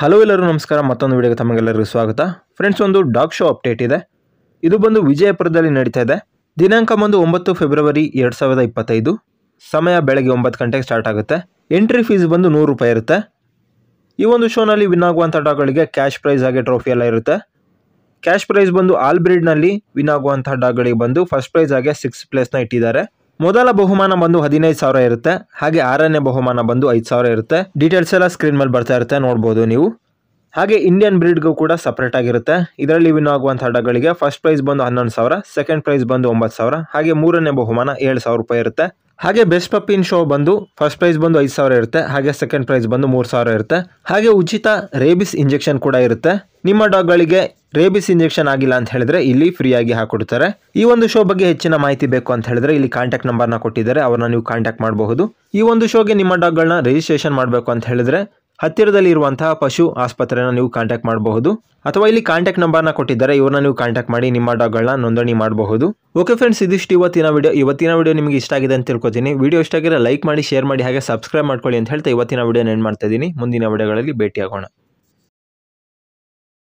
Hello ಎಲ್ಲರೂ ನಮಸ್ಕಾರ. ಮತ್ತೊಂದು ವಿಡಿಯೋಗೆ ತಮಗೆಲ್ಲರಿಗೂ ಸ್ವಾಗತ. ಫ್ರೆಂಡ್ಸ್, ಒಂದು ಡಾಗ್ ಶೋ ಅಪ್ಡೇಟ್ ಇದೆ. ಇದು ಬಂದು ವಿಜಯಪುರದಲ್ಲಿ ನಡೀತಾ ಇದೆ. ದಿನಾಂಕ ಬಂದು 9 ಫೆಬ್ರವರಿ 2025. ಸಮಯ ಬೆಳಗ್ಗೆ 9 ಗಂಟೆಗೆ ಸ್ಟಾರ್ಟ್ ಆಗುತ್ತೆ. ಎಂಟ್ರಿ ಫೀಸ್ ಬಂದು 100 ರೂಪಾಯಿ ಇರುತ್ತೆ. ಈ ಒಂದು ಶೋನಲ್ಲಿ ವಿನ್ ಆಗುವಂಥ ಡಾಗ್ಗಳಿಗೆ ಕ್ಯಾಶ್ ಪ್ರೈಸ್ ಹಾಗೆ ಟ್ರೋಫಿ ಎಲ್ಲ ಇರುತ್ತೆ. ಕ್ಯಾಶ್ ಪ್ರೈಸ್ ಬಂದು ಆಲ್ ಬ್ರೀಡ್ನಲ್ಲಿ ವಿನ್ ಆಗುವಂಥ ಡಾಗ್ಗಳಿಗೆ ಬಂದು ಫಸ್ಟ್ ಪ್ರೈಸ್ ಹಾಗೆ 6th ಪ್ಲೇಸ್ನ ಇಟ್ಟಿದ್ದಾರೆ. ಮೊದಲ ಬಹುಮಾನ ಬಂದು 15,000 ಇರುತ್ತೆ. ಹಾಗೆ 6ನೇ ಬಹುಮಾನ ಬಂದು 5,000 ಇರುತ್ತೆ. ಡೀಟೇಲ್ಸ್ ಎಲ್ಲ ಸ್ಕ್ರೀನ್ ಮೇಲೆ ಬರ್ತಾ ಇರುತ್ತೆ, ನೋಡ್ಬೋದು ನೀವು. ಹಾಗೆ ಇಂಡಿಯನ್ ಬ್ರೀಡ್ಗೂ ಕೂಡ ಸಪ್ರೇಟ್ ಆಗಿರುತ್ತೆ. ಇದರಲ್ಲಿ ವಿನ್ ಆಗುವಂಥ ಡಾಗ್ಗಳಿಗೆ ಫಸ್ಟ್ ಪ್ರೈಸ್ ಬಂದು 11,000, ಸೆಕೆಂಡ್ ಪ್ರೈಸ್ ಬಂದು 9,000, ಹಾಗೆ 3ನೇ ಬಹುಮಾನ 7,000 ರೂಪಾಯಿ ಇರುತ್ತೆ. ಹಾಗೆ ಬೆಸ್ಟ್ ಪಪ್ಪಿನ್ ಶೋ ಬಂದು ಫಸ್ಟ್ ಪ್ರೈಸ್ ಬಂದು 5,000 ಇರುತ್ತೆ. ಹಾಗೆ ಸೆಕೆಂಡ್ ಪ್ರೈಸ್ ಬಂದು 3,000 ಇರುತ್ತೆ. ಹಾಗೆ ಉಚಿತ ರೇಬಿಸ್ ಇಂಜೆಕ್ಷನ್ ಕೂಡ ಇರುತ್ತೆ. ನಿಮ್ಮ ಡಾಗ್ಗಳಿಗೆ ರೇಬಿಸ್ ಇಂಜೆಕ್ಷನ್ ಆಗಿಲ್ಲ ಅಂತ ಹೇಳಿದ್ರೆ ಇಲ್ಲಿ ಫ್ರೀ ಆಗಿ ಹಾಕೊಡ್ತಾರೆ. ಈ ಒಂದು ಶೋ ಬಗ್ಗೆ ಹೆಚ್ಚಿನ ಮಾಹಿತಿ ಬೇಕು ಅಂತ ಹೇಳಿದ್ರೆ ಇಲ್ಲಿ ಕಾಂಟ್ಯಾಕ್ಟ್ ನಂಬರ್ನ ಕೊಟ್ಟಿದ್ದಾರೆ, ಅವ್ರನ್ನ ನೀವು ಕಾಂಟ್ಯಾಕ್ಟ್ ಮಾಡಬಹುದು. ಈ ಒಂದು ಶೋಗೆ ನಿಮ್ಮ ಡಾಗ್ಗಳನ್ನ ರಿಜಿಸ್ಟ್ರೇಷನ್ ಮಾಡಬೇಕು ಅಂತ ಹೇಳಿದ್ರೆ ಹತ್ತಿರದಲ್ಲಿ ಇರುವಂತಹ ಪಶು ಆಸ್ಪತ್ರೆನ ನೀವು ಕಾಂಟ್ಯಾಕ್ಟ್ ಮಾಡಬಹುದು, ಅಥವಾ ಇಲ್ಲಿ ಕಾಂಟ್ಯಾಕ್ಟ್ ನಂಬರ್ನ ಕೊಟ್ಟಿದ್ದಾರೆ, ಇವ್ರನ್ನ ನೀವು ಕಾಂಟ್ಯಾಕ್ಟ್ ಮಾಡಿ ನಿಮ್ಮ ಡಾಗ್ಗಳನ್ನ ನೋಂದಣಿ ಮಾಡಬಹುದು. ಓಕೆ ಫ್ರೆಂಡ್ಸ್, ಇದಿಷ್ಟು ಇವತ್ತಿನ ವಿಡಿಯೋ ನಿಮಗೆ ಇಷ್ಟ ಆಗಿದೆ ಅಂತ ತಿಳ್ಕೊತೀನಿ. ವಿಡಿಯೋ ಇಷ್ಟ ಆಗಿದ್ರೆ ಲೈಕ್ ಮಾಡಿ, ಶೇರ್ ಮಾಡಿ, ಹಾಗೆ ಸಬ್ಸ್ಕ್ರೈಬ್ ಮಾಡ್ಕೊಳ್ಳಿ ಅಂತ ಹೇಳ್ತಾ ಇವತ್ತಿನ ವಿಡಿಯೋ ಎಂಡ್ ಮಾಡ್ತಾ ಇದ್ದೀನಿ. ಮುಂದಿನ ವಿಡಿಯೋಗಳಲ್ಲಿ ಭೇಟಿಯಾಗೋಣ.